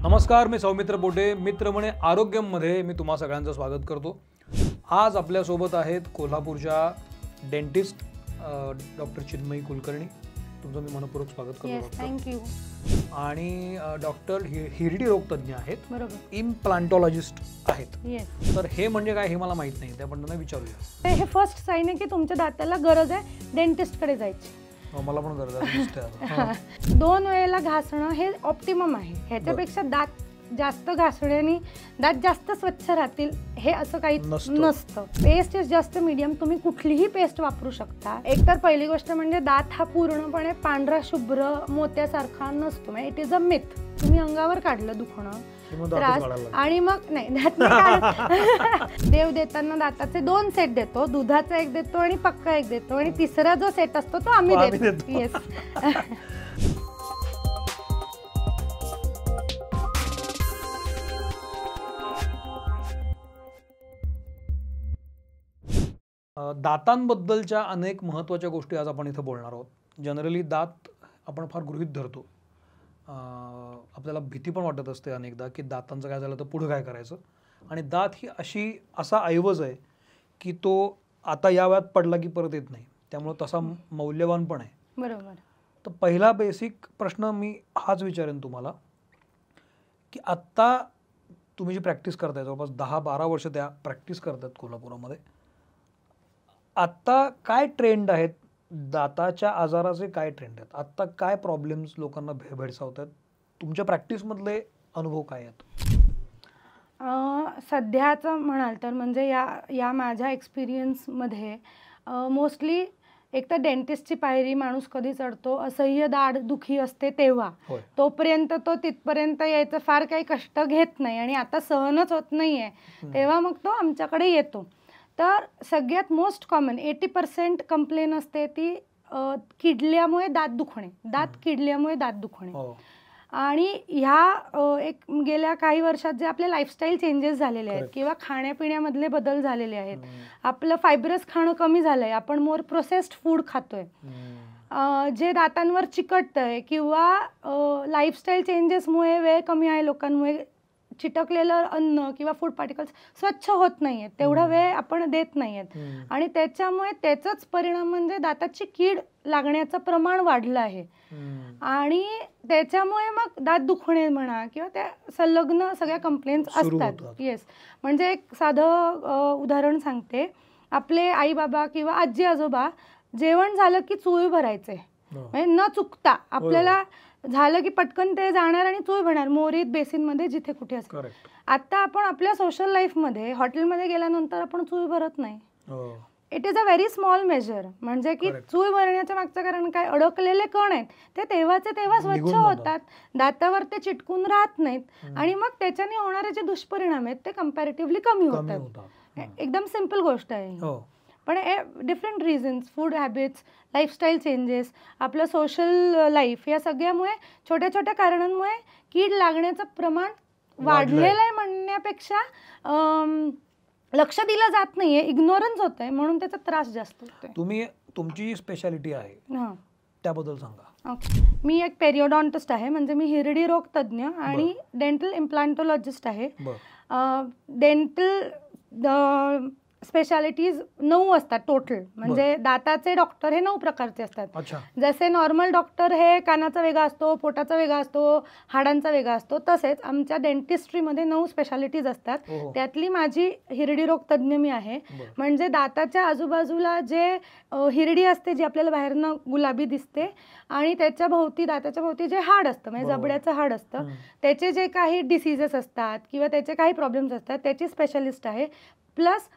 नमस्कार, मी सौमित्र पोटे. मित्र म्हणे आरोग्यमध्ये मी तुम्हा सगळ्यांचं स्वागत करतो. आज आपल्यासोबत आहेत कोल्हापूरच्या डेंटिस्ट डॉक्टर चिन्मयी कुलकर्णी. तुमचं मी मनपूर्वक स्वागत करतो. थँक्यू. आणि डॉक्टर हिरडी रोग तज्ञ आहेत, बरोबर, इम्प्लांटॉलॉजिस्ट आहेत. येस. तर हे म्हणजे काय हे मला माहित नाही, ते आपण त्यांना विचारूया. हे फर्स्ट साइन आहे की तुमच्या दाताला गरज आहे डेंटिस्टकडे जायची. मला पण गरज आहे. 2 वेळेला घासणं हे ऑप्टिमम आहे. ह्याच्यापेक्षा दात जास्त घासण्याने दात जास्त स्वच्छ राहतील हे असं काही नसतं. पेस्ट इज जास्त मीडियम. तुम्ही कुठलीही पेस्ट वापरू शकता. एकतर पहिली गोष्ट म्हणजे दात हा पूर्णपणे पांढरा शुभ्र मोत्यासारखा नसतो. म्हणजे इट इज अ मिथ. तुम्ही अंगावर काढलं दुखणं त्रास आणि मग नाही देव देताना दाताचे 2 सेट देतो. दुधाचा एक देतो आणि पक्का एक देतो आणि तिसरा जो सेट असतो तो आम्ही देतो. येस. दातांबद्दलच्या अनेक महत्त्वाच्या गोष्टी आज आपण इथं बोलणार आहोत. जनरली दात आपण फार गृहीत धरतो. आपल्याला भीती पण वाटत असते अनेकदा की दातांचं काय झालं तर पुढं काय करायचं. आणि दात ही असा ऐवज आहे की तो आता या वयात पडला की परत येत नाही, त्यामुळे तसा मौल्यवान पण आहे. बरोबर. तर पहिला बेसिक प्रश्न मी हाच विचारेन तुम्हाला की आत्ता तुम्ही जी प्रॅक्टिस करताय, जवळपास 10-12 वर्ष त्या प्रॅक्टिस करतात कोल्हापुरामध्ये, आत्ता काय ट्रेंड आहेत दाताच्या आजाराचे? काय ट्रेंड आहेत आत्ता? काय प्रॉब्लेम्स लोकांना भेडसावतात? तुमच्या प्रॅक्टिसमधले अनुभव काय आहेत? सध्याचं म्हणाल तर म्हणजे या माझ्या एक्सपिरियन्समध्ये मोस्टली एक तर डेंटिस्टची पायरी माणूस कधी चढतो, असह्य दाढ दुखी असते तेव्हा. तोपर्यंत तो तिथपर्यंत यायचं फार काही कष्ट घेत नाही आणि आता सहनच होत नाहीये तेव्हा मग तो आमच्याकडे येतो. तर सगळ्यात मोस्ट कॉमन 80% कंप्लेन असते ती किडल्यामुळे दात दुखणे, दात किडल्यामुळे दात दुखणे. आणि ह्या गेल्या काही वर्षात जे आपले लाईफस्टाईल चेंजेस झालेले आहेत किंवा खाण्यापिण्यामधले बदल झालेले आहेत, आपलं फायब्रस खाणं कमी झालंय, आपण मोर प्रोसेस्ड फूड खातोय, जे दातांवर चिकटतंय किंवा लाईफस्टाईल चेंजेसमुळे वेळ कमी आहे लोकांमुळे चिटकलेलं अन्न किंवा फूड पार्टिकल्स स्वच्छ होत नाहीयेत, तेवढा वेळ आपण देत नाहीयेत आणि त्याच्यामुळे त्याचाच परिणाम म्हणजे दाताची कीड लागण्याचं प्रमाण वाढलं आहे. आणि त्याच्यामुळे मग दात दुखणे म्हणा किंवा त्या संलग्न सगळ्या कंप्लेंट्स असतात. येस. म्हणजे एक साधं उदाहरण सांगते. आपले आई बाबा किंवा आजी आजोबा जेवण झालं की चूळ भरायचे, म्हणजे न चुकता. आपल्याला झालं की पटकन ते जाणार आणि चूळ भरणार मोरीत बेसिनमध्ये जिथे कुठे असेल. आता आपण आपल्या सोशल लाईफमध्ये हॉटेलमध्ये गेल्यानंतर आपण चूळ भरत नाही. It is a very small measure. म्हणजे की चूळ भरण्याच्या मागचं कारण काय, अडकलेले कण आहेत ते तेव्हाचे तेव्हा स्वच्छ होतात, दातावर ते चिटकून राहत नाहीत आणि मग त्याच्याने होणारे जे दुष्परिणाम आहेत ते कम्पॅरेटिव्हली कमी होतात. एकदम सिम्पल गोष्ट आहे. पण different reasons, food habits, lifestyle changes, आपलं सोशल लाईफ, या सगळ्यामुळे छोट्या छोट्या कारणांमुळे कीड लागण्याचं प्रमाण वाढलेलं आहे म्हणण्यापेक्षा लक्ष दिलं जात नाहीये, इग्नोरन्स होत आहे, म्हणून त्याचा त्रास जास्त होतोय. तुमची स्पेशालिटी आहे त्याबद्दल सांगा. मी एक पेरिओडॉन्टिस्ट आहे, म्हणजे मी हिरडी रोग तज्ञ आणि डेंटल इम्प्लांटोलॉजिस्ट आहे. डेंटल स्पेशालिटीज 9 असतात टोटल. म्हणजे दाताचे डॉक्टर हे 9 प्रकारचे असतात. जसे नॉर्मल डॉक्टर हे कानाचा वेगळा असतो, पोटाचा वेगळा असतो, हाडांचा वेगळा असतो, तसेच आमच्या डेंटिस्ट्रीमध्ये 9 स्पेशालिटीज असतात. त्यातली माझी हिरडी रोग तज्ञ मी आहे. म्हणजे दाताच्या आजूबाजूला जे हिरडी असते जी आपल्याला बाहेरनं गुलाबी दिसते आणि त्याच्या भोवती, दाताच्या भोवती जे हाड असतं म्हणजे जबड्याचं हाड असतं, त्याचे जे काही डिसीजेस असतात किंवा त्याचे काही प्रॉब्लेम्स असतात त्याची स्पेशलिस्ट आहे. प्लस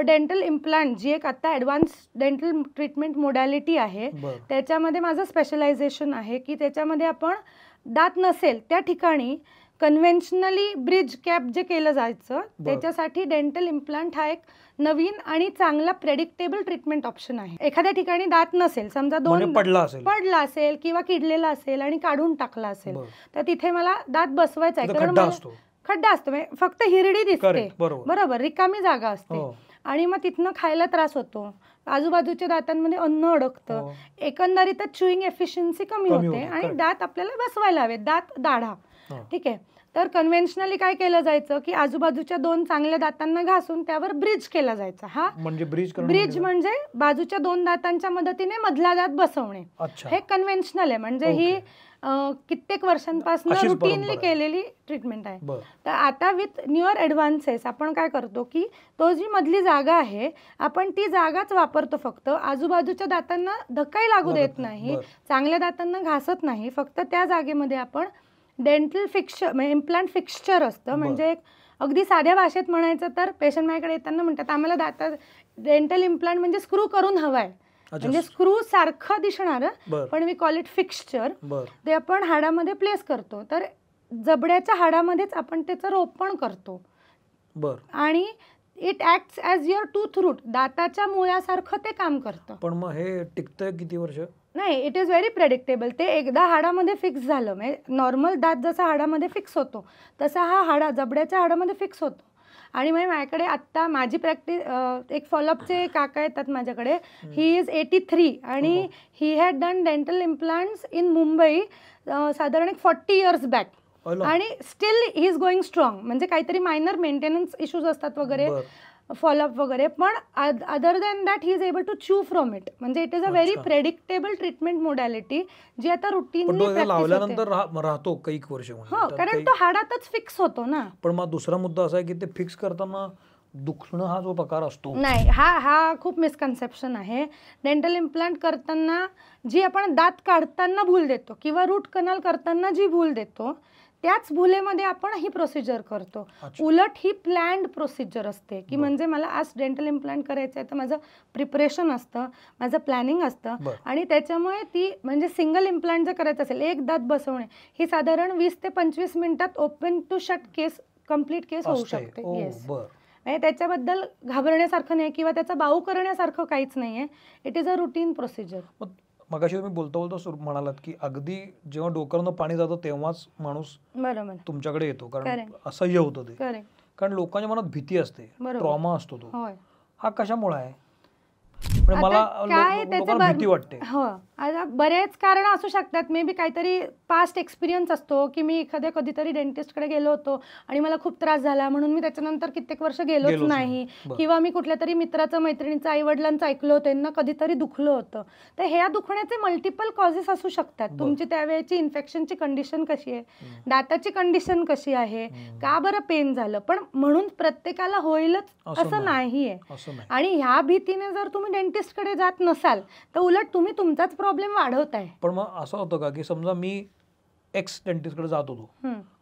डेंटल इम्प्लांट जी एक आता ॲडव्हान्स डेंटल ट्रीटमेंट मोडॅलिटी आहे, त्याच्यामध्ये माझं स्पेशलायझेशन आहे की त्याच्यामध्ये आपण दात नसेल त्या ठिकाणी कन्व्हेन्शनली ब्रिज कॅप जे केलं जायचं त्याच्यासाठी डेंटल इम्प्लांट हा एक नवीन आणि चांगला प्रेडिक्टेबल ट्रीटमेंट ऑप्शन आहे. एखाद्या ठिकाणी दात नसेल, समजा 2 पडला असेल किंवा किडलेला असेल आणि काढून टाकला असेल, तर तिथे मला दात बसवायचा आहे. कारण खड्डा असतो, फक्त हिरडी दिसते, बरोबर, रिकामी जागा असते आणि मग तिथनं खायला त्रास होतो, आजूबाजूच्या दातांमध्ये अन्न अडकतं, एकंदरीतच च्युइंग एफिशियन्सी कमी होते आणि दात आपल्याला बसवायला हवेत, दात दाढा. ठीक आहे. तर कन्व्हेन्शनली काय केलं जायचं की आजूबाजूच्या 2 चांगल्या दातांना घासून त्यावर ब्रिज केला जायचा. हा म्हणजे ब्रिज म्हणजे बाजूच्या 2 दातांच्या मदतीने मधला दात बसवणे. हे कन्व्हेन्शनल आहे. म्हणजे ही कित्येक वर्षांपासून रुटीनली केलेली ट्रीटमेंट आहे. तर आता विथ न्यूअर ॲडव्हान्सेस आपण काय करतो की तो जी मधली जागा आहे आपण ती जागाच वापरतो. फक्त आजूबाजूच्या दातांना धक्काही लागू देत नाही, चांगल्या दातांना घासत नाही. फक्त त्या जागेमध्ये आपण डेंटल फिक्स्चर म्हणजे इम्प्लांट फिक्स्चर असतं. म्हणजे अगदी साध्या भाषेत म्हणायचं तर पेशंट माझ्याकडे येताना म्हणतात आम्हाला दातात डेंटल इम्प्लांट म्हणजे स्क्रू करून हवाय. म्हणजे स्क्रू सारखं दिसणार पण वी कॉल इट फिक्स्चर. ते आपण हाडामध्ये प्लेस करतो. तर जबड्याच्या हाडामध्येच आपण त्याचं रोपण करतो आणि it acts as your tooth root. दाताच्या मुळासारखं ते काम करतं. पण मग हे टिकतंय किती वर्ष? नाही, इट इज व्हेरी प्रेडिक्टेबल. ते एकदा हाडामध्ये फिक्स झालं म्हणजे नॉर्मल दात जसा हाडामध्ये फिक्स होतो तसा हा जबड्याच्या हाडामध्ये फिक्स होतो. आणि मग माझ्याकडे आत्ता माझी प्रॅक्टिस एक फॉलोअपचे काका येतात माझ्याकडे. ही इज 83 आणि he had done dental implants in Mumbai साधारण 40 इयर्स बॅक आणि steel he is going strong. म्हणजे काहीतरी मायनर मेंटेनन्स इश्यूज असतात वगैरे फॉलोअप वगैरे पण other than that he is able to chew from it. म्हणजे it is a very predictable treatment modality जी आता रुटीनली लावल्यानंतर राहतो काही वर्ष. हो, कारण तो हाडातच फिक्स होतो ना. पण मग दुसरा मुद्दा असा आहे की ते फिक्स करताना दुखणं हा जो प्रकार असतो नाही, हा खूप मिसकन्सेप्शन आहे. डेंटल इम्प्लांट करताना जी आपण दात काढताना भूल देतो किंवा रूट कनाल करताना जी भूल देतो त्याच भुलेमध्ये आपण ही प्रोसिजर करतो. उलट ही प्लॅन्ड प्रोसिजर असते की म्हणजे मला आज डेंटल इम्प्लांट करायचं आहे तर माझं प्रिपरेशन असतं, माझं प्लॅनिंग असतं आणि त्याच्यामुळे ती म्हणजे सिंगल इम्प्लांट जर करायचं असेल एक दात बसवणे ही साधारण 20 ते 25 मिनिटात open to shut case complete case होऊ शकते. येस, म्हणजे त्याच्याबद्दल घाबरण्यासारखं नाही किंवा त्याचा बाऊ करण्यासारखं काहीच नाही आहे. It is a routine procedure. मगाशी तुम्ही बोलता म्हणालात की अगदी जेव्हा डोक्यावरनं पाणी जातं तेव्हाच माणूस बरोबर तुमच्याकडे येतो कारण असह्य होतं ते. कारण लोकांच्या मनात भीती असते, ट्रॉमा असतो तो. हा कशामुळे आहे? मला भीती वाटते. हो, आता बरेच कारण असू शकतात. मे बी काहीतरी पास्ट एक्सपिरियन्स असतो की मी कधीतरी डेंटिस्टकडे गेलो होतो आणि मला खूप त्रास झाला म्हणून मी त्याच्यानंतर कित्येक वर्ष गेलोच नाही. किंवा मी कुठल्या तरी मित्राचं मैत्रिणीचं आईवडिलांचं ऐकलं त्यांना कधीतरी दुखलं होतं. तर ह्या दुखण्याचे मल्टिपल कॉजेस असू शकतात. तुमची त्यावेळेची इन्फेक्शनची कंडिशन कशी आहे, दाताची कंडिशन कशी आहे, का बरं पेन झालं. पण म्हणून प्रत्येकाला होईलच असं नाहीये. आणि ह्या भीतीने जर तुम्ही डेंटिस्टकडे जात नसाल तर उलट तुम्ही तुमचाच प्रॉब्लेम वाढवताय. पण मग असं होतं का की समजा मी एक्स डेंटिस्टकडे जात होतो,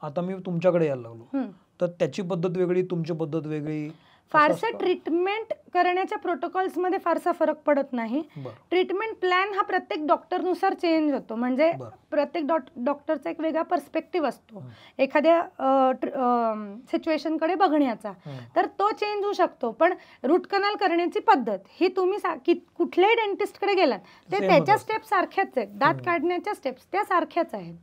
आता मी तुमच्याकडे यायला लागलो तर त्याची पद्धत वेगळी, तुमची पद्धत वेगळी. फारसं ट्रीटमेंट करण्याच्या प्रोटोकॉल्समध्ये फारसा फरक पडत नाही. ट्रीटमेंट प्लॅन हा प्रत्येक डॉक्टरनुसार चेंज होतो. म्हणजे प्रत्येक डॉक्टरचा एक वेगळा पर्स्पेक्टिव्ह असतो एखाद्या सिच्युएशनकडे बघण्याचा. तर तो चेंज होऊ शकतो. पण रूट कनाल करण्याची पद्धत ही तुम्ही कुठल्याही डेंटिस्टकडे गेलात ते त्याच्या स्टेप्स सारख्याच आहेत. दात काढण्याच्या स्टेप्स त्या सारख्याच आहेत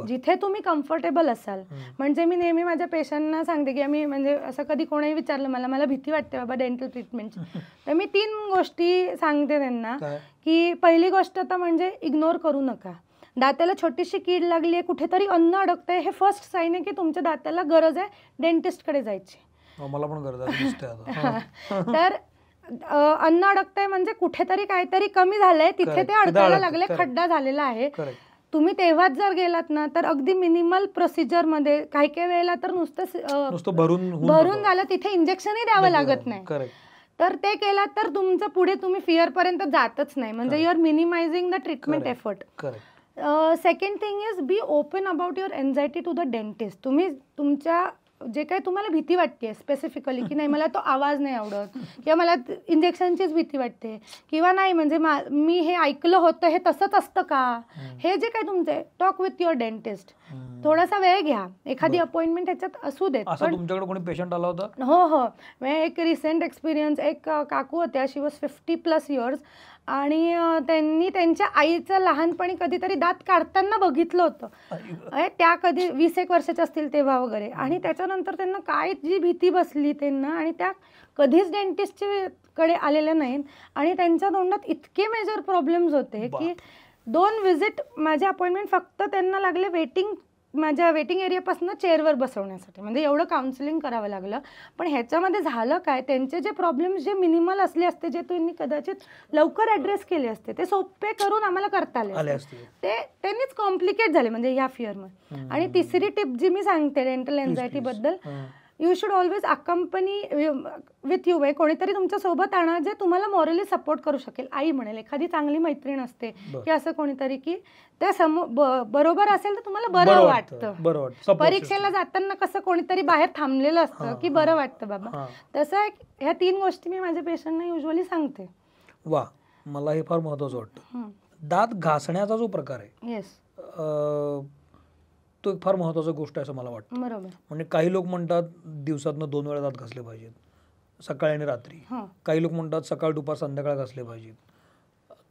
जिथे तुम्ही कम्फर्टेबल असाल. म्हणजे मी नेहमी माझ्या पेशंटना सांगते की आम्ही म्हणजे असं कधी कोणाही विचारलं मला भीती वाटते बाबा डेंटल ट्रीटमेंटची तर मी 3 गोष्टी सांगते त्यांना की पहिली गोष्ट तर म्हणजे इग्नोर करू नका. दाताला छोटीशी कीड लागली आहे, कुठेतरी अन्न अडकतंय, हे फर्स्ट साईन आहे की तुमच्या दाताला गरज आहे डेंटिस्टकडे जायची. मला पण गरज आहे. तर अन्न अडकतंय म्हणजे कुठेतरी काहीतरी कमी झालंय, तिथे ते अडकायला लागले, खड्डा झालेला आहे. तुम्ही तेव्हाच जर गेलात ना तर अगदी मिनिमल प्रोसिजरमध्ये काही वेळेला तर नुसतं भरून झालं, तिथे इंजेक्शनही द्यावं लागत नाही. तर ते केलं तर तुमचं पुढे तुम्ही फिअर पर्यंत जातच नाही. म्हणजे you are minimising the treatment effort. Second thing is be open about your anxiety to the dentist. तुम्ही तुमच्या जे काही तुम्हाला भीती वाटते स्पेसिफिकली की नाही मला तो आवाज नाही आवडत किंवा मला इंजेक्शनचीच भीती वाटते किंवा नाही म्हणजे मी हे ऐकलं होतं हे तसंच असतं का, हे जे काही तुमचे टॉक विथ युअर डेंटिस्ट. थोडासा वेळ घ्या, एखादी अपॉइंटमेंट ह्याच्यात असू देत. तुमच्याकडे कोणी पेशंट आला होता? हो, एक रिसेंट एक्सपिरियन्स. एक काकू होत्या, शी वॉज 50+ इयर्स आणि त्यांनी त्यांच्या आईचं लहानपणी कधीतरी दात काढताना बघितलं होतं. त्या कधी 20-1 वर्षाच्या असतील तेव्हा वगैरे. आणि त्याच्यानंतर त्यांना काय जी भीती बसली त्यांना आणि त्या कधीच डेंटिस्टकडे आलेल्या नाहीत आणि त्यांच्या तोंडात इतके मेजर प्रॉब्लेम्स होते की 2 व्हिजिट माझे अपॉइंटमेंट फक्त त्यांना लागले वेटिंग माझ्या वेटिंग एरियापासून चेअरवर बसवण्यासाठी, म्हणजे एवढं काउन्सिलिंग करावं लागलं. पण ह्याच्यामध्ये झालं काय, त्यांचे जे प्रॉब्लेम्स जे मिनिमल असले असते, जे तुम्ही कदाचित लवकर ॲड्रेस केले असते, ते सोपे करून आम्हाला करता आले असते, ते त्यांनीच कॉम्प्लिकेट झाले म्हणजे ह्या फिअरमध्ये. आणि तिसरी टिप जी मी सांगते डेंटल एन्झायटीबद्दल, you should always accompany with you, म्हणजे कोणीतरी तुमच्या सोबत आणा जे तुम्हाला मॉरली सपोर्ट करू शकेल. आई म्हणेल, एखादी चांगली मैत्रीण असते की असं कोणीतरी की त्या बरोबर असेल तर तुम्हाला बरं वाटतं. परीक्षेला जाताना कसं कोणीतरी बाहेर थांबलेलं असतं की बरं वाटतं बाबा, तसं ह्या 3 गोष्टी मी माझ्या पेशंटना युजली सांगते. वा, मला हे फार महत्वाचं वाटतं. दात घासण्याचा जो प्रकार आहे, येस, तो एक फार महत्वाची गोष्ट आहे असं मला वाटतं. बरोबर. म्हणजे काही लोक म्हणतात दिवसातनं 2 वेळा दात घासले पाहिजेत, सकाळी आणि रात्री. काही लोक म्हणतात सकाळ दुपार संध्याकाळ घासले पाहिजेत.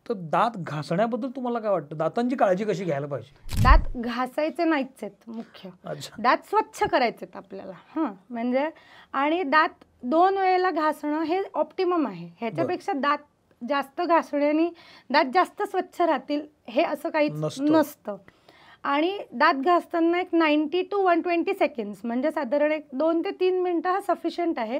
तर दात घासण्याबद्दल तुम्हाला काय वाटतं? दातांची काळजी कशी घ्यायला पाहिजे? दात घासायचे नाहीच आहेत मुख्य, दात स्वच्छ करायचे आपल्याला. म्हणजे आणि दात 2 वेळेला घासणं हे ऑप्टिमम आहे. ह्याच्यापेक्षा दात जास्त घासण्याने दात जास्त स्वच्छ राहतील हे असं काहीच नसतं. आणि दात घासताना एक 90 to 120 सेकंड्स म्हणजे साधारण एक 2 ते 3 मिनिटं हा सफिशियंट आहे.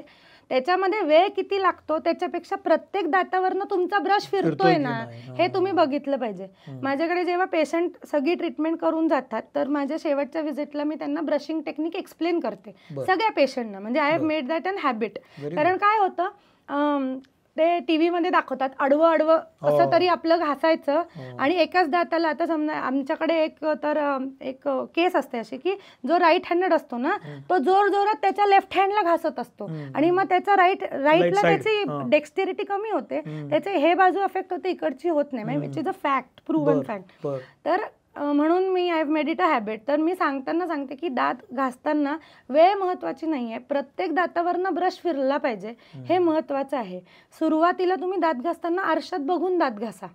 त्याच्यामध्ये वेळ किती लागतो त्याच्यापेक्षा प्रत्येक दातावरनं तुमचा ब्रश फिरतोय ना हे तुम्ही बघितलं पाहिजे. माझ्याकडे जेव्हा पेशंट सगळी ट्रीटमेंट करून जातात तर माझ्या शेवटच्या व्हिजिटला मी त्यांना ब्रशिंग टेक्निक एक्सप्लेन करते सगळ्या पेशंटना. म्हणजे I have made that an habit. कारण काय होतं, ते टीव्हीमध्ये दाखवतात आडवं आडवं असं तरी आपलं घासायचं आणि एकाच दाताला. आता समजा आमच्याकडे एक केस असते अशी की जो राईट हँडेड असतो ना तो जोर जोरात त्याच्या लेफ्ट हँडला घासत असतो आणि मग त्याचा राईटला त्याची डेक्स्टेरिटी कमी होते, त्याचे हे बाजू अफेक्ट होते, इकडची होत नाही. Which is a fact, proven fact. तर म्हणून मी I have made it a habit. तर मी सांगते की दात घासताना वेळ महत्वाची नाही आहे, प्रत्येक दातावरनं ब्रश फिरला पाहिजे हे महत्वाचं आहे. सुरुवातीला तुम्ही दात घासताना आरशात बघून दात घासा.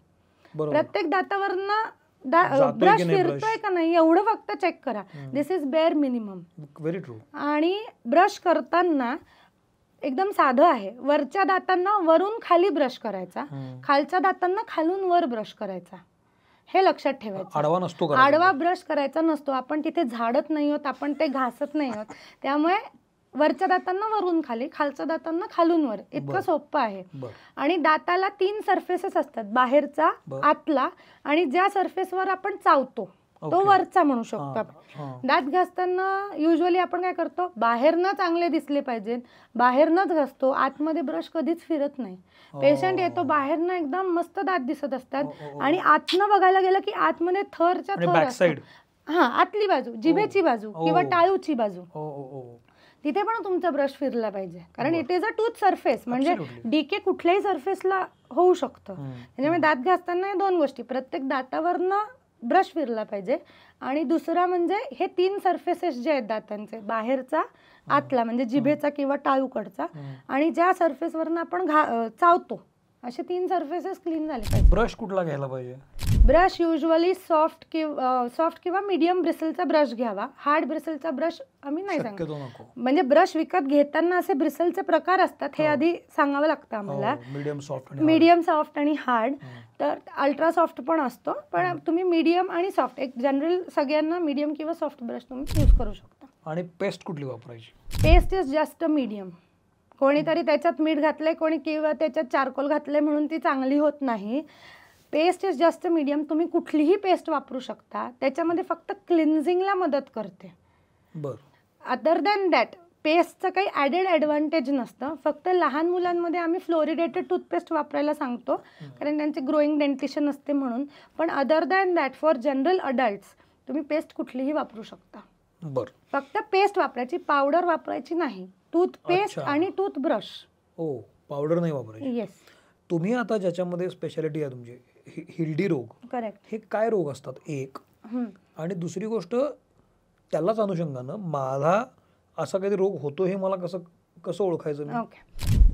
प्रत्येक दातावरनं ब्रश फिरतोय का नाही एवढं फक्त चेक करा. This is bare minimum. Very true. आणि ब्रश करताना एकदम साधं आहे. वरच्या दातांना वरून खाली ब्रश करायचा, खालच्या दातांना खालून वर ब्रश करायचा, हे लक्षात ठेवायचं. आडवा नसतो, आडवा ब्रश करायचा नसतो. आपण तिथे झाडत नाही आहोत, आपण ते घासत नाही आहोत. त्यामुळे वरच्या दातांना वरून खाली, खालच्या दातांना खालून वर, इतकं सोपं आहे. आणि दाताला 3 सरफेसेस असतात, बाहेरचा, आतला आणि ज्या सरफेसवर आपण चावतो तो वरचा म्हणू शकतो आपण. दात घासताना युजली आपण काय करतो, बाहेरनं चांगले दिसले पाहिजेत, बाहेरनंच घासतो, आतमध्ये ब्रश कधीच फिरत नाही. पेशंट येतो बाहेरनं एकदम मस्त दात दिसत असतात आणि आतनं बघायला गेलं की आतमध्ये थरच्या थर असतात. आतली बाजू, जिभेची बाजू किंवा टाळूची बाजू, तिथे पण तुमचा ब्रश फिरला पाहिजे. कारण it is a tooth surface, म्हणजे डीके कुठल्याही सरफेसला होऊ शकतं. त्याच्यामुळे दात घासताना 2 गोष्टी, प्रत्येक दातावरनं ब्रश फिरला पाहिजे आणि दुसरा म्हणजे हे 3 सरफेसेस जे आहेत दातांचे, बाहेरचा, आतला म्हणजे जिभेचा किंवा टाळूकडचा आणि ज्या सरफेसवरनं आपण चावतो, असे 3 सरफेसेस क्लीन झाले पाहिजे. ब्रश कुठला घ्यायला पाहिजे? ब्रश युजली सॉफ्ट किंवा मीडियम ब्रिसलचा ब्रश घ्यावा. हार्ड ब्रिसलचा ब्रश आम्ही नाही सांगतो. म्हणजे ब्रश विकत घेताना असे ब्रिसलचे प्रकार असतात, हे आधी सांगावं लागतं आम्हाला. मीडियम सॉफ्ट आणि हार्ड. तर अल्ट्रा सॉफ्ट पण असतो, पण तुम्ही मीडियम आणि सॉफ्ट, एक जनरल सगळ्यांना मीडियम किंवा सॉफ्ट ब्रश तुम्ही यूज करू शकता. आणि पेस्ट कुठली वापरायची? Paste is just a medium. कोणीतरी त्याच्यात मीठ घातलंय, कोणी किंवा त्याच्यात चारकोल घातलंय म्हणून ती चांगली होत नाही. Paste is just a medium. तुम्ही कुठलीही पेस्ट वापरू शकता, त्याच्यामध्ये फक्त क्लिन्झिंगला मदत करते. अदर दॅन दॅट पेस्टचं काही ॲडेड ॲडव्हान्टेज नसतं. फक्त लहान मुलांमध्ये आम्ही फ्लोरिडेटेड टूथपेस्ट वापरायला सांगतो कारण त्यांचे ग्रोईंग डेंटिशन असते म्हणून. पण other than that for general adults तुम्ही पेस्ट कुठलीही वापरू शकता. फक्त पेस्ट वापरायची, पावडर वापरायची नाही. टूथपेस्ट आणि टूथब्रश. पावडर नाही वापरायची. येस. तुम्ही आता ज्याच्यामध्ये स्पेशालिटी आहे तुमची, हिल्डी रोग, करेक्ट, हे काय रोग असतात एक, आणि दुसरी गोष्ट त्यालाच अनुषंगानं माझा असा काही रोग होतो हे मला कसं ओळखायचं? ओके,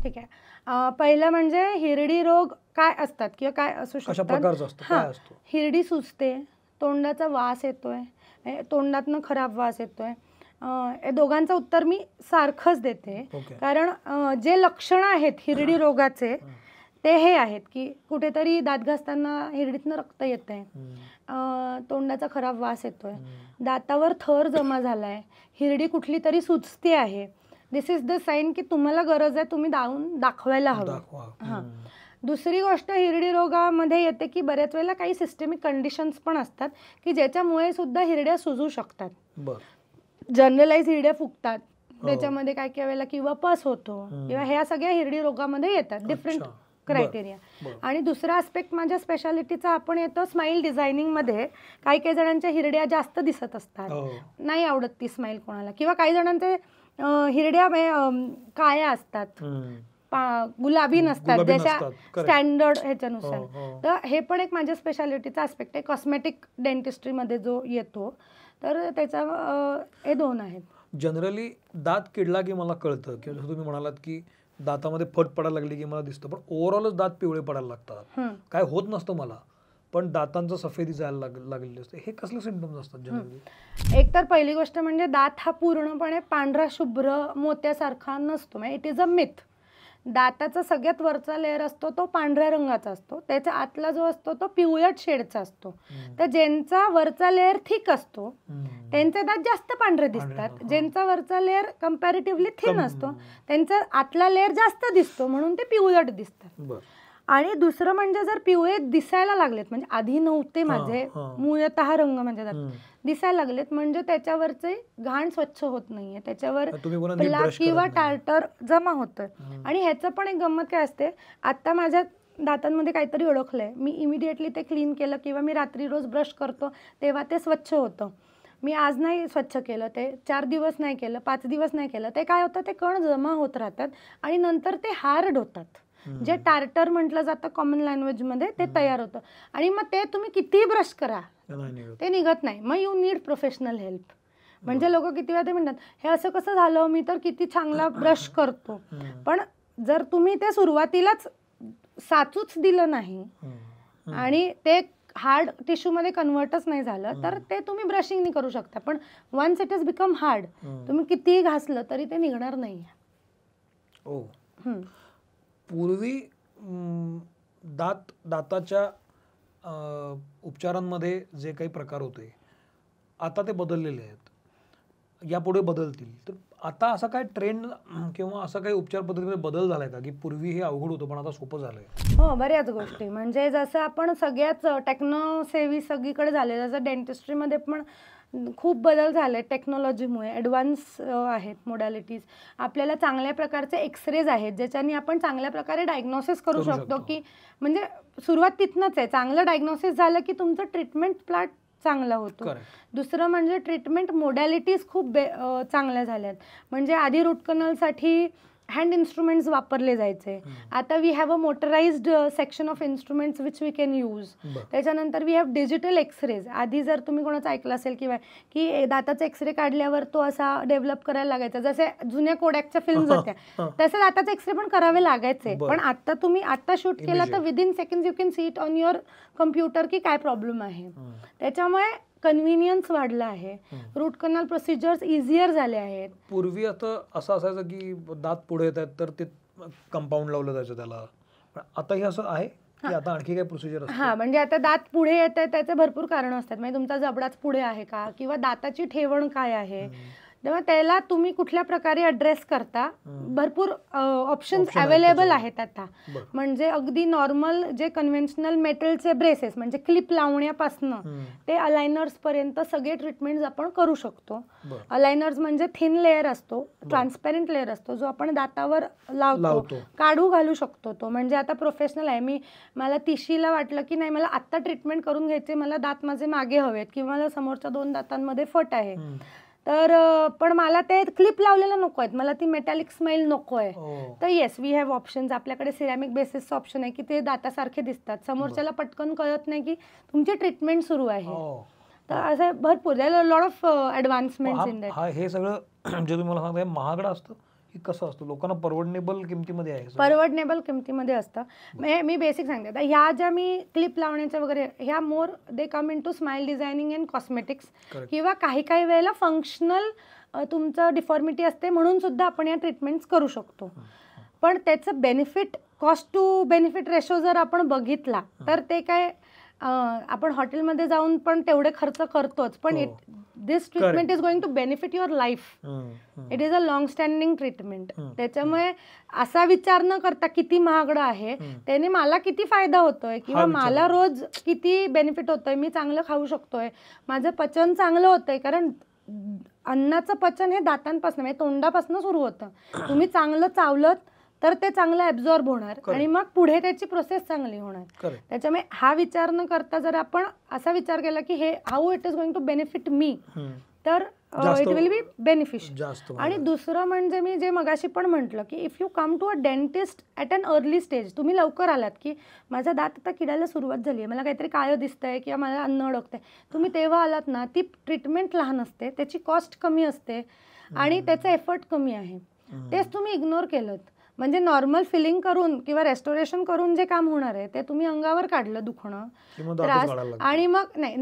ठीक आहे. पहिलं म्हणजे हिरडी रोग काय असतात किंवा काय असू शकतात, कशा प्रकारचा असतो, काय असतो? हिरडी सुचते, तोंडाचा वास येतोय, तोंडातनं खराब वास येतोय. हे दोघांचं उत्तर मी सारखंच देते. कारण जे लक्षणं आहेत हिरडी रोगाचे ते हे आहेत की कुठेतरी दात घासताना हिरडीतनं रक्त येत आहे, तोंडाचा खराब वास येतोय, दातावर थर जमा झालाय, हिरडी कुठली तरी सुचते आहे. दिस इज द साईन की तुम्हाला गरज आहे, तुम्ही दाखवायला हवं. हां. दुसरी गोष्ट हिरडी रोगामध्ये येते की बऱ्याच वेळेला काही सिस्टेमिक कंडिशन्स पण असतात की ज्याच्यामुळे सुद्धा हिरड्या सुजू शकतात. जनरलाइज हिरड्या फुगतात, त्याच्यामध्ये काय काय वेळेला किंवा पस होतो किंवा ह्या सगळ्या हिरडी रोगामध्ये येतात, डिफरंट क्रायटेरिया. आणि दुसरा आस्पेक्ट माझ्या स्पेशालिटीचा आपण येतो स्माईल डिझायनिंगमध्ये. काही काही जणांच्या हिरड्या जास्त दिसत असतात, नाही आवडत ती स्माईल कोणाला, किंवा काही जणांचे हिरड्या काळ्या असतात, गुलाबी नसतात, ज्याच्या स्टँडर्ड ह्याच्यानुसार. तर हे पण एक माझ्या स्पेशालिटीचा आस्पेक्ट आहे कॉस्मेटिक डेंटिस्ट्रीमध्ये जो येतो. तर त्याचा हे दोन आहेत. जनरली दात किडला की मला कळतं, किंवा जसं तुम्ही म्हणालात की दातामध्ये फट पडायला लागली की मला दिसतं, पण ओव्हरऑलच दात पिवळे पडायला लागतात, काय होत नसतं मला, पण दातांचं सफेदी जायला लागलेली असते. हे कसले सिम्पटम्स असतात जनरली? एक तर पहिली गोष्ट म्हणजे दात हा पूर्णपणे पांढरा शुभ्र मोत्यासारखा नसतो, म्हणजे इट इज अ मिथ. दाताचा सगळ्यात वरचा लेअर असतो तो पांढऱ्या रंगाचा असतो, त्याच्या आतला जो असतो तो पिवळट शेडचा असतो. तर ज्यांचा वरचा लेअर थिक असतो त्यांचे दात जास्त पांढरे दिसतात, ज्यांचा वरचा लेअर कम्पॅरेटिव्हली थिन असतो त्यांचा आतला लेअर जास्त दिसतो, म्हणून ते पिवळट दिसतात. आणि दुसरं म्हणजे जर पिवळे दिसायला लागलेत, म्हणजे आधी नव्हते माझे मूळतः रंग म्हणजे दिसायला लागलेत, म्हणजे त्याच्यावरचे घाण स्वच्छ होत नाहीये, त्याच्यावर प्लाक किंवा टार्टर जमा होतं. आणि ह्याचं पण एक गंमत काय असते, आता माझ्या दातांमध्ये काहीतरी ओळखलंय, मी इमिडिएटली ते क्लीन केलं किंवा मी रात्री रोज ब्रश करतो तेव्हा ते स्वच्छ होतं. मी आज नाही स्वच्छ केलं, ते 4 दिवस नाही केलं, 5 दिवस नाही केलं, ते काय होतं, ते कण जमा होत राहतात आणि नंतर ते हार्ड होतात. जे टार्टर म्हटलं जातं कॉमन लँग्वेजमध्ये, ते तयार होतं. आणि मग ते तुम्ही कितीही ब्रश करा ते निघत नाही. मग यू नीड प्रोफेशनल हेल्प. म्हणजे लोक किती वेळा ते म्हणतात, हे असं कसं झालं, मी तर किती चांगला ब्रश करतो. पण जर तुम्ही ते सुरुवातीलाच साचूच दिलं नाही आणि ते हार्ड टिश्यूमध्ये कन्वर्टच नाही झालं, तर ते तुम्ही ब्रशिंगनी करू शकता. पण once it is become hard, तुम्ही कितीही घासलं तरी ते निघणार नाही. पूर्वी दाताच्या उपचारांमध्ये जे काही प्रकार होते आता ते बदललेले आहेत, यापुढे बदलतील. तर आता असा काय ट्रेंड किंवा असा काही उपचार पद्धतीमध्ये बदल झालाय का, की पूर्वी हे अवघड होतं पण आता सोपं झालंय? हो, बऱ्याच गोष्टी. म्हणजे जसं आपण सगळ्याच टेक्नोसेवी सगळीकडे झाले, जसं डेंटिस्ट्रीमध्ये पण खूप बदल झाले टेक्नॉलॉजीमुळे. ॲडव्हान्स आहेत मोडॅलिटीज, आपल्याला चांगल्या प्रकारचे एक्सरेज आहेत ज्याच्याने आपण चांगल्या प्रकारे डायग्नोसिस करू शकतो. की म्हणजे सुरुवात तिथनंच आहे, चांगलं डायग्नोसिस झालं की तुमचं ट्रीटमेंट प्लॅन चांगला होतो. दुसरं म्हणजे ट्रीटमेंट मोडॅलिटीज खूप चांगल्या झाल्यात. म्हणजे आधी रूट कॅनलसाठी हँड इन्स्ट्रुमेंट्स वापरले जायचे, आता we have a motorized section of instruments which we can use. त्याच्यानंतर वी हॅव डिजिटल एक्सरेज. आधी जर तुम्ही कोणाचं ऐकलं असेल किंवा की दाताचा एक्सरे काढल्यावर तो असा डेव्हलप करायला लागायचा, जसे जुन्या कोडॅकच्या फिल्म्स होत्या तसे दाताचे एक्सरे पण करावे लागायचे. पण आता तुम्ही आता शूट केला तर within second you can see it on your computer की काय प्रॉब्लेम आहे. त्याच्यामुळे कन्व्हिनियन्स वाढला आहे, रूट कॅनल प्रोसिजर्स इझियर झाले आहेत. पूर्वी आता असं असायचं की दात पुढे येत आहेत तर ते कंपाऊंड लावलं जायचं त्याला, आता हे असं आहे की आता आणखी काय प्रोसिजर असते? हां, म्हणजे आता दात पुढे येत आहे त्याचे भरपूर कारण असतात. म्हणजे तुमचा जबडाच पुढे आहे का, किंवा दाताची ठेवण काय आहे, तेव्हा त्याला तुम्ही कुठल्या प्रकारे अड्रेस करता. भरपूर ऑप्शन्स अवेलेबल आहेत आता. म्हणजे अगदी नॉर्मल जे कन्व्हेन्शनल मेटलचे ब्रेसेस म्हणजे क्लिप लावण्यापासनं ते अलायनर्स पर्यंत सगळे ट्रीटमेंट्स आपण करू शकतो. अलायनर्स म्हणजे थिन लेअर असतो, ट्रान्सपेरंट लेअर असतो, जो आपण दातावर लावतो, काढू घालू शकतो तो. म्हणजे आता प्रोफेशनल आहे, मला 30ला वाटलं की नाही मला आत्ता ट्रीटमेंट करून घ्यायचे, मला दात माझे मागे हवेत किंवा मला समोरच्या 2 दातांमध्ये फट आहे, तर पण मला ते क्लिप लावलेलं नको आहेत, मला ती मेटॅलिक स्माईल नको आहे. तर येस, वी हॅव ऑप्शन्स. आपल्याकडे सिरॅमिक बेसिसचं ऑप्शन आहे की ते दातासारखे दिसतात, समोरच्याला पटकन कळत नाही की तुमची ट्रीटमेंट सुरू आहे. तर असे भरपूर लॉट ऑफ ॲडव्हान्समेंट्स इन दॅट. हे सगळं जे तुम्ही मला सांगताय महागडं असतं की कसं असतं, लोकांना परवडनेबल किमतीमध्ये आहे? परवडनेबल किमतीमध्ये असतं. मी बेसिक सांगते, आता ह्या ज्या मी क्लिप लावण्याच्या वगैरे ह्या more they come in to smile designing and cosmetics, किंवा काही काही वेळेला फंक्शनल तुमचं डिफॉर्मिटी असते म्हणून सुद्धा आपण या ट्रीटमेंट्स करू शकतो. पण त्याचं benefit, cost to benefit ratio जर आपण बघितला तर ते काय आपण हॉटेलमध्ये जाऊन पण तेवढे खर्च करतोच, पण this treatment is going to benefit your life. It is a long standing treatment. त्याच्यामुळे असा विचार न करता किती महागडं आहे, त्याने मला किती फायदा होतोय किंवा मला रोज किती बेनिफिट होतोय, मी चांगलं खाऊ शकतोय, माझं पचन चांगलं होतंय. कारण अन्नाचं पचन हे दातांपासून म्हणजे तोंडापासून सुरू होतं. तुम्ही चांगलं चावलं तर ते चांगलं ॲब्झॉर्ब होणार आणि मग पुढे त्याची प्रोसेस चांगली होणार. त्याच्यामुळे हा विचार न करता जर आपण असा विचार केला की हे how it is going to benefit me, तर इट विल बी बेनिफिशियल. आणि दुसरं म्हणजे मी जे मगाशी पण म्हटलं की if you come to a dentist at an early stage, तुम्ही लवकर आलात की माझा दात आता किडायला सुरुवात झाली आहे, मला काहीतरी काळं दिसतंय किंवा मला अन्न अडकतंय, तुम्ही तेव्हा आलात ना, ती ट्रीटमेंट लहान असते, त्याची कॉस्ट कमी असते आणि त्याचा एफर्ट कमी आहे. तेच तुम्ही इग्नोर केलं म्हणजे नॉर्मल फिलिंग करून किंवा रेस्टोरेशन करून जे काम होणार आहे ते तुम्ही अंगावर काढलं, दुखणं, त्रास, आणि मग नाही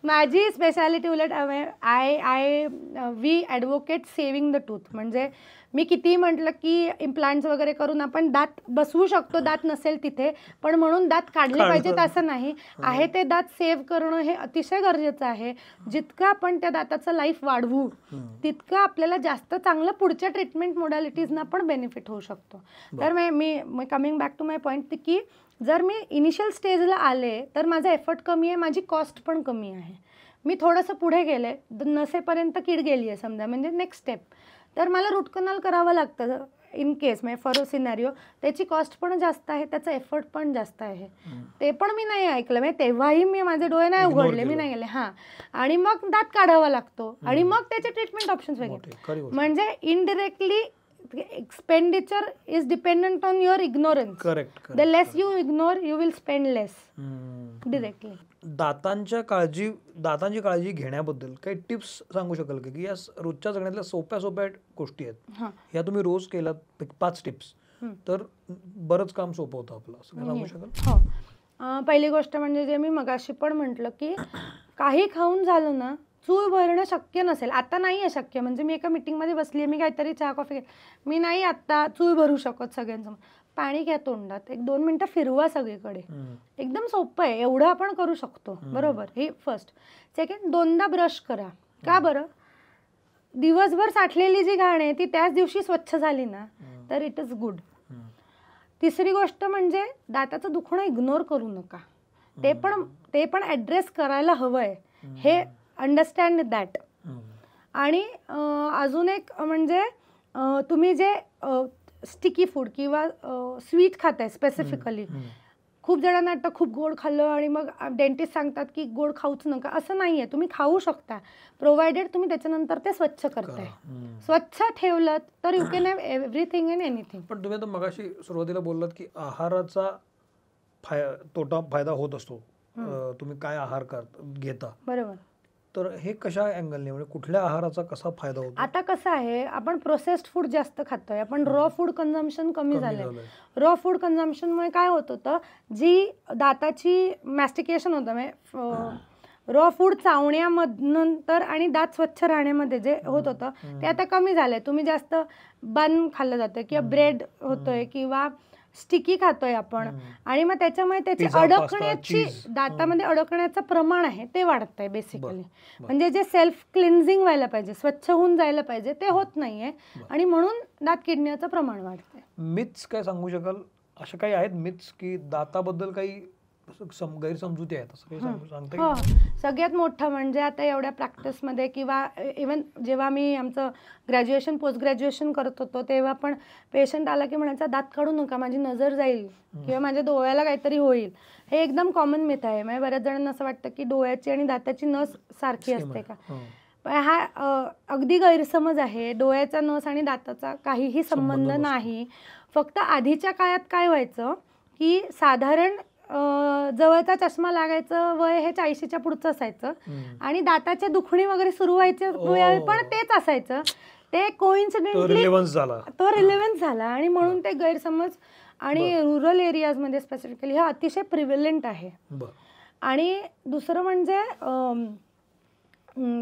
माझी स्पेशालिटी उलट we advocate saving the tooth. म्हणजे मी कितीही म्हटलं की इम्प्लांट्स वगैरे करून आपण दात बसवू शकतो, दात नसेल तिथे, पण म्हणून दात काढले पाहिजेत असं नाही आहे. ते दात सेव्ह करणं हे अतिशय गरजेचं आहे. जितकं आपण त्या दाताचं लाईफ वाढवू तितकं आपल्याला जास्त चांगलं पुढच्या ट्रीटमेंट मोडॅलिटीजना पण बेनिफिट होऊ शकतो. तर मी coming back to my point की जर मी इनिशियल स्टेजला आले तर माझा एफर्ट कमी आहे, माझी कॉस्ट पण कमी आहे. मी थोडंसं पुढे गेले, नसेपर्यंत कीड गेली आहे समजा, म्हणजे नेक्स्ट स्टेप, तर मला रूट कनाल करावं लागतं इन केस म्हणजे फॉर अ सिनॅरिओ. त्याची कॉस्ट पण जास्त आहे, त्याचा एफर्ट पण जास्त आहे. ते पण मी नाही ऐकलं, म्हणजे तेव्हाही मी माझे डोळे नाही उघडले, मी नाही गेले. हां, आणि मग दात काढावा लागतो आणि मग त्याचे ट्रीटमेंट ऑप्शन्स वेगळे. म्हणजे indirectly expenditure is dependent on your ignorance. Correct. The less you ignore, you will spend less directly. दातांची काळजी घेण्याबद्दल काही टिप्स सांगू शकाल की या रोजच्या जगण्यातल्या सोप्या गोष्टी आहेत, ह्या तुम्ही रोज केलात 5 टिप्स तर बरंच काम सोपं होतं आपलं, असं काय सांगू शकाल? हो. पहिली गोष्ट म्हणजे जे मी मगाशी पण म्हटलं की काही खाऊन झालं ना, चूळ भरणं शक्य नसेल, आता नाही आहे शक्य. म्हणजे मी एका मीटिंगमध्ये बसली आहे, मी काहीतरी चहा कॉफी मी नाही आत्ता चूळ भरू शकत सगळ्यांसमोर. पाणी घ्या तोंडात, 1-2 मिनटं फिरवा सगळीकडे, एकदम सोपं आहे, एवढं आपण करू शकतो. बरोबर, हे फर्स्ट. सेकंड, 2दा ब्रश करा. का बरं? दिवसभर साठलेली जी घाण आहे ती त्याच दिवशी स्वच्छ झाली ना तर इट इज गुड. तिसरी गोष्ट म्हणजे दाताचं दुखणं इग्नोर करू नका, ते पण ॲड्रेस करायला हवं आहे, हे अंडरस्टँड दॅट. आणि अजून एक म्हणजे तुम्ही जे स्टिकी फूड किंवा स्वीट खाताय स्पेसिफिकली, खूप जणांना वाटतं खूप गोड खाल्लं आणि मग डेंटिस्ट सांगतात की गोड खाऊच नका, असं नाही आहे. तुम्ही खाऊ शकता प्रोव्हायडेड तुम्ही त्याच्यानंतर ते स्वच्छ करताय. स्वच्छ ठेवलं तर you can have everything and anything. पण तुम्ही आता मगाशी सुरुवातीला बोललात की आहाराचा फायदा होत असतो, तुम्ही काय आहार घेता. बरोबर. तर हे कशा अँगलने, म्हणजे कुठल्या आहाराचा कसा फायदा होतो? आता कसं आहे, आपण प्रोसेस्ड फूड जास्त खातोय, आपण रॉ फूड कन्झम्पशन कमी झालंय. रॉ फूड कन्झम्पशनमुळे काय होत होतं, जी दाताची मॅस्टिकेशन होतं म्हणजे रॉ फूड चावण्यानंतर आणि दात स्वच्छ राहण्यामध्ये जे होत होतं ते आता कमी झालंय. तुम्ही जास्त बन खाल्लं जातं किंवा ब्रेड होतोय किंवा स्टिकी खातोय आपण, आणि मग त्याच्यामुळे त्याची अडकण्याची दातामध्ये अडकण्याचं प्रमाण आहे ते वाढतंय बेसिकली. म्हणजे जे सेल्फ क्लिन्झिंग व्हायला पाहिजे, स्वच्छ होऊन जायला पाहिजे, ते होत नाहीये आणि म्हणून दात किडण्याचं प्रमाण वाढतंय. मिथ्स काय सांगू शकाल? अशा काही आहेत मिथ्स की दाताबद्दल काही गैरसमजुती आहेत, असं काही सांगता येईल? सगळ्यात मोठं म्हणजे आता एवढ्या प्रॅक्टिसमध्ये किंवा इव्हन जेव्हा मी आमचं ग्रॅज्युएशन पोस्ट ग्रॅज्युएशन करत होतो तेव्हा पण पेशंट आला की म्हणायचा दात काढू नका, माझी नजर जाईल किंवा माझ्या डोळ्याला काहीतरी होईल. हे एकदम कॉमन मिथ आहे. म्हणजे बऱ्याच जणांना असं वाटतं की डोळ्याची आणि दाताची नस सारखी असते का, पण हा अगदी गैरसमज आहे. डोळ्याचा नस आणि दाताचा काहीही संबंध नाही. फक्त आधीच्या काळात काय व्हायचं की साधारण जवळचा चष्मा लागायचं वय हे 40च्या पुढचं असायचं आणि दाताचे दुखणी वगैरे सुरू व्हायचे पण तेच असायचं. ते कोइन्सिडेंटली तो रिलेव्हन्स झाला आणि म्हणून ते गैरसमज आणि रुरल एरियाजमध्ये स्पेसिफिकली हे अतिशय प्रिव्हेलंट आहे. आणि दुसरं म्हणजे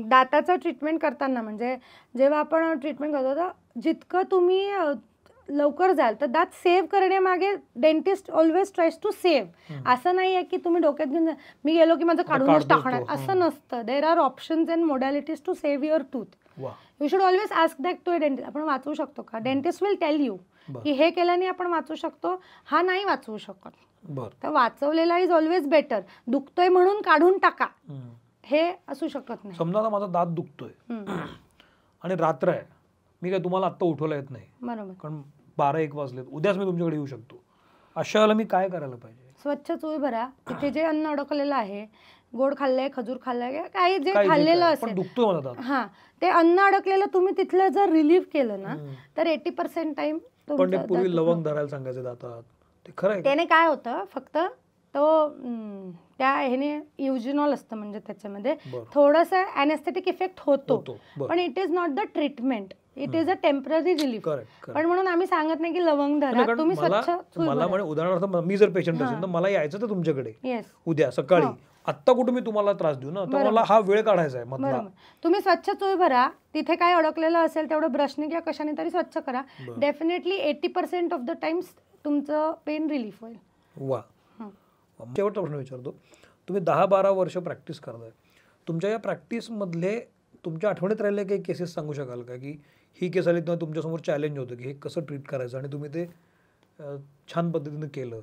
दाताचं ट्रीटमेंट करताना म्हणजे जेव्हा आपण ट्रीटमेंट करतो तर जितकं तुम्ही लवकर जाल तर दात सेव्ह करण्यामागे dentist always tries to save. असं नाही आहे की तुम्ही डोक्यात घेऊन मी गेलो की माझं काढूनच टाकणार, असं नसतं. There are options and modalities to save your tooth. You should always ask that to a dentist, आपण वाचवू शकतो का. डेंटिस्ट विल टेल यू की हे केल्याने आपण वाचू शकतो, हा नाही वाचवू शकत. तर वाचवलेला इज ऑलवेज बेटर. दुखतोय म्हणून काढून टाका हे असू शकत नाही. समजा आता माझा दात दुखतोय आणि रात्र आहे, मी काय तुम्हाला आत्ता उठवला येत नाही, बरोबर, कारण 12-1 वाजलेत, उद्याच मी तुमच्याकडे येऊ शकतो. अशा वेळेला मी काय करायला पाहिजे? स्वच्छ चोळी भरा. तिथे जे अन्न अडकलेलं आहे, गोड खाल्लंय, खजूर खाल्लंय, काही जे खाल्लेलं असेल, दुखतोय मला दात, हा ते अन्न अडकलेलं तुम्ही तिथलं जर रिलीव्ह केलं ना तर 80% टाइम. पण ते पूर्वी लवंग धरायला सांगायचे दातात, ते खरं आहे? त्याने काय होतं, फक्त तो त्या ह्याने युजिनॉल असतं, म्हणजे त्याच्यामध्ये थोडासा अॅनेस्थेटिक इफेक्ट होतो, पण it is not the treatment, it is a temporary relief. पण म्हणून आम्ही सांगत नाही की लवंग धरा, तुम्ही स्वच्छ. मला म्हणजे उदाहरणार्थ मी जर पेशंट असेल तर मला यायचं तर तुमच्याकडे उद्या सकाळी, आत्ता कुठे मी तुम्हाला त्रास देऊ ना, तर मला हा वेळ काढायचा आहे मधला. तुम्ही स्वच्छ चोळ भरा, तिथे काय अडकलेलं असेल तेवढं ब्रशने किंवा कशाने तरी स्वच्छ करा. डेफिनेटली 80% ऑफ द टाइम्स तुमचं पेन रिलीफ होईल. वा. शेवटचा प्रश्न विचारतो, तुम्ही 10-12 वर्ष प्रॅक्टिस करताय, तुमच्या या प्रॅक्टिस मधले तुमच्या आठवणीत राहिले काही केसेस सांगू शकाल का, की ही केस आली तेव्हा तुमच्यासमोर चॅलेंज होतं की हे कसं ट्रीट करायचं आणि तुम्ही ते छान पद्धतीने केलं,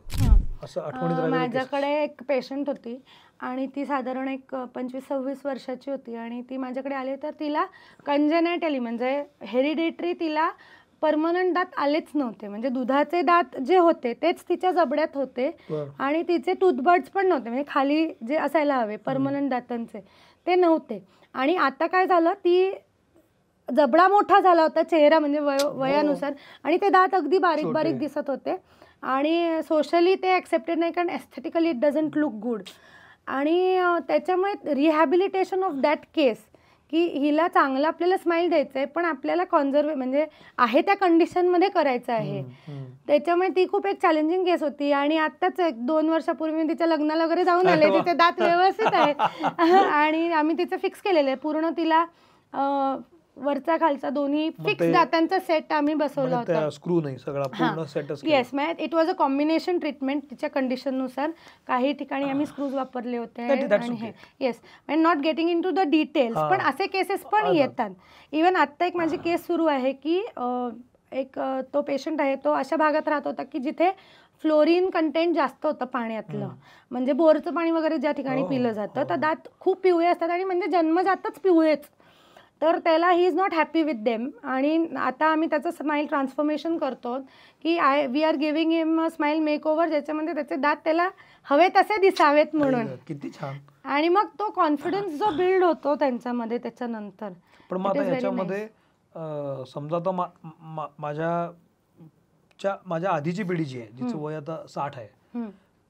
असं आठवणीत राहिलं? माझ्याकडे एक पेशंट होती आणि ती साधारण एक 25-26 वर्षाची होती आणि ती माझ्याकडे आली, तर तिला कंजेनायटली म्हणजे हेरिडिटरी तिला परमनंट दात आलेच नव्हते. म्हणजे दुधाचे दात जे होते तेच तिच्या जबड्यात होते आणि तिचे टूथबर्ड्स पण नव्हते, म्हणजे खाली जे असायला हवे परमनंट दातांचे ते नव्हते. आणि आता काय झालं, ती जबडा मोठा झाला होता, चेहरा म्हणजे वयानुसार, आणि ते दात अगदी बारीक बारीक दिसत होते आणि सोशली ते ॲक्सेप्टेड नाही, कारण aesthetically it doesn't look good. आणि त्याच्यामुळे रिहॅबिलिटेशन ऑफ दॅट केस, की हिला चांगलं आपल्याला स्माईल द्यायचं आहे पण आपल्याला म्हणजे आहे त्या कंडिशनमध्ये करायचं आहे, त्याच्यामुळे ती खूप एक चॅलेंजिंग केस होती. आणि आत्ताच 1-2 वर्षापूर्वी मी तिच्या लग्नाला वगैरे जाऊन आले, तिचे दात व्यवस्थित आहेत आणि आम्ही तिचं फिक्स केलेलं आहे पूर्ण. तिला वरचा खालचा दोन्ही फिक्स दातांचा सेट आम्ही बसवला होता, स्क्रू नाही, सगळा पूर्ण सेटच. Yes ma'am, it was a combination treatment तिच्या कंडिशननुसार. काही ठिकाणी आम्ही स्क्रूज वापरले होते आणि हे yes and not getting into the details, पण असे केसेस पण येतात. इवन आत्ता एक माझी केस सुरू आहे की एक तो पेशंट आहे, तो अशा भागात राहत होता की जिथे फ्लोरीन कंटेंट जास्त होतं पाण्यातलं, म्हणजे बोरचं पाणी वगैरे ज्या ठिकाणी पिलं जातं, तर दात खूप पिवळे असतात आणि म्हणजे जन्मजातच पिवळेच. तर त्याला he is not happy with them. आणि आता आम्ही त्याचं स्माईल ट्रान्सफॉर्मेशन करतो की we are giving him a smile makeover, ज्याच्यामध्ये त्याचे दात त्याला हवे तसे दिसावेत म्हणून. किती छान. आणि मग तो कॉन्फिडन्स जो बिल्ड होतो त्यांच्यामध्ये त्याच्यानंतर. पण मग आता याच्यामध्ये समजा आता माझ्या आधीची पिढी जी आहे, जिचं वय आता 60 आहे,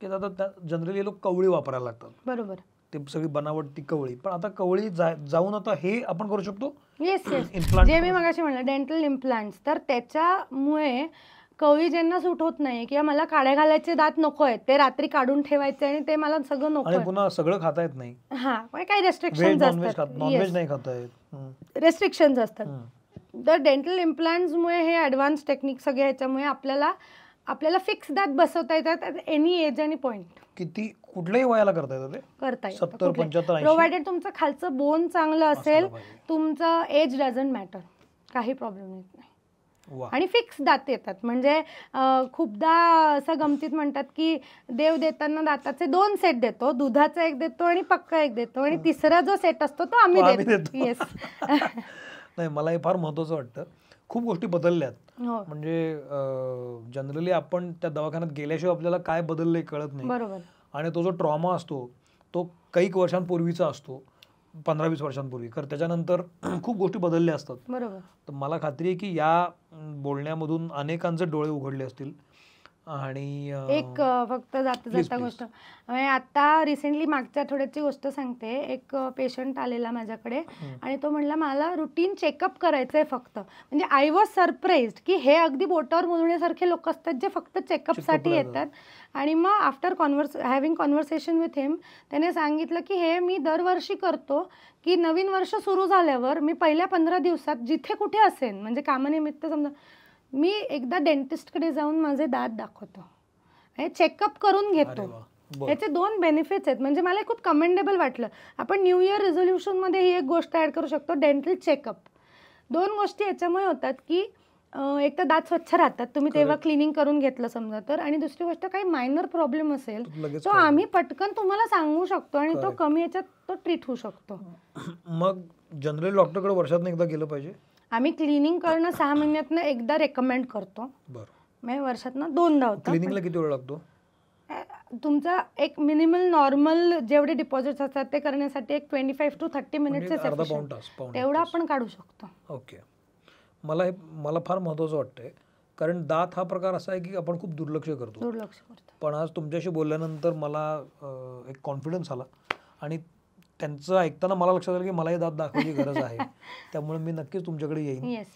की आता जनरली लोक कवळी वापरायला लागतात. बरोबर, ते सगळी बनावट ती कवळी. पण आता कवळी जाऊन आता हे आपण करू शकतो. येस येस, जे मी मगाशी म्हणलं डेंटल इम्प्लांट्स, तर त्याच्यामुळे कवळी ज्यांना सूट होत नाही किंवा मला काड्या घालायचे दात नको आहेत, ते रात्री काढून ठेवायचे आणि ते मला सगळं नको आहे, पुन्हा सगळं खाता येत नाही, हा काही रेस्ट्रिक्शन्स असतात, नॉनव्हेज नाही खाता येत, रेस्ट्रिक्शन्स असतात. तर डेंटल इम्प्लांट्समुळे हे ॲडव्हान्स टेक्निक सगळे ह्याच्यामुळे आपल्याला फिक्स दात बसवता येतात एनी एज आणि पॉईंट. किती कुठल्याही वयाला करता येतं ते? करता येतं, 70, 75, प्रोव्हाइडेड तुमचं खालचं बोन चांगलं असेल, तुमचं एज डझंट मॅटर, काही प्रॉब्लेम येत नाही. आणि फिक्स दात येतात. म्हणजे खूपदा असं गमतीत म्हणतात की देव देताना दाताचे 2 सेट देतो, दुधाचा एक देतो आणि पक्का एक देतो, आणि तिसरा जो सेट असतो तो आम्ही देतो. येस. नाही, मला हे फार महत्वाचं वाटतं. खूप गोष्टी बदलल्यात. म्हणजे जनरली आपण त्या दवाखान्यात गेल्याशिवाय आपल्याला काय बदललंय कळत नाही. बरोबर. आणि तो जो ट्रॉमा असतो तो काही वर्षांपूर्वीचा असतो, 15-20 वर्षांपूर्वी, तर त्याच्यानंतर खूप गोष्टी बदलल्या असतात. बरोबर. तर मला खात्री आहे की या बोलण्यामधून अनेकांचे डोळे उघडले असतील. आणि एक फक्त जाता गोष्ट, आता रिसेंटली मागच्या आठवड्याची गोष्ट सांगते. एक पेशंट आलेला माझ्याकडे आणि तो म्हणला मला रुटीन चेकअप करायचंय फक्त. म्हणजे आय वॉज सरप्राइज्ड की हे अगदी बोटावर मोजण्यासारखे लोक असतात जे फक्त चेकअपसाठी येतात. आणि मग आफ्टर हॅव्हिंग कॉन्व्हर्सेशन विथ हिम, त्याने सांगितलं की हे मी दरवर्षी करतो की नवीन वर्ष सुरू झाल्यावर मी पहिल्या 15 दिवसात जिथे कुठे असेन, म्हणजे कामानिमित्त समजा मी एकदा डेंटिस्टकडे जाऊन माझे दात दाखवतो, चेकअप करून अरे घेतो. वा, बरं. याचे 2 बेनिफिट्स आहेत. म्हणजे मला खूप कमेंडेबल वाटलं. आपण न्यू इयर रिझोल्युशनमध्ये ही एक गोष्ट ॲड करू शकतो, डेंटल चेकअप. 2 गोष्टी याच्यामुळे होतात की एक तर दात स्वच्छ राहतात, तुम्ही तेव्हा क्लिनिंग करून घेतलं समजा तर, आणि दुसरी गोष्ट काही मायनर प्रॉब्लेम असेल लगेच तो आम्ही पटकन तुम्हाला सांगू शकतो आणि तो Correct. कमी याच्यात तो ट्रीट होऊ शकतो. मग जनरली डॉक्टरकडे वर्षातून एकदा गेलं पाहिजे? आम्ही क्लिनिंग करणं 6 महिन्यातनं एकदा रेकमेंड करतो. बरं. म्हणजे वर्षातनं 2दा होतं. क्लिनिंगला किती वेळ लागतो? तुमचा एक मिनिमल नॉर्मल जेवढे डिपॉझिट्स असतात ते करण्यासाठी एक 25 to 30 मिनिट्स म्हणजे अर्धा पाऊण तास, पाऊण एक तेवढा तास. आपण काढू शकतो. ओके. मला फार महत्त्वाचं वाटतंय, कारण दात हा प्रकार असा आहे की आपण खूप दुर्लक्ष करतो. दुर्लक्ष करतो. पण आज तुमच्याशी बोलल्यानंतर मला एक कॉन्फिडन्स आला आणि त्यांचं ऐकताना मला लक्षात आलं की मलाही दात दाखवायची गरज आहे. त्यामुळे मी नक्कीच तुमच्याकडे येईन. येस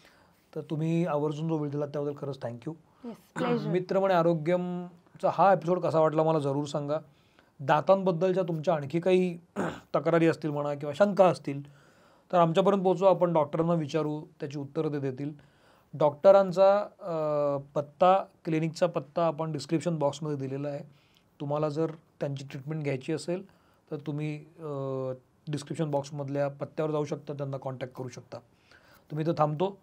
तर तुम्ही आवर्जून जो वेळ दिला त्याबद्दल खरंच थँक्यू. Yes pleasure. मित्र म्हणे आरोग्यमचा हा एपिसोड कसा वाटला मला जरूर सांगा. दातांबद्दलच्या तुमच्या आणखी काही तक्रारी असतील म्हणा किंवा शंका असतील तर आमच्यापर्यंत पोहोचवा, आपण डॉक्टरांना विचारू, त्याची उत्तरं ते देतील. डॉक्टरांचा पत्ता, क्लिनिकचा पत्ता आपण डिस्क्रिप्शन बॉक्समध्ये दिलेला आहे. तुम्हाला जर त्यांची ट्रीटमेंट घ्यायची असेल तर तुम्ही डिस्क्रिप्शन बॉक्समधल्या पत्त्यावर जाऊ शकता, त्यांना कॉन्टॅक्ट करू शकता. तुम्ही इथं थांबतो.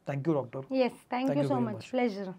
Thank you doctor. Yes Thank thank you you so very much much. Pleasure.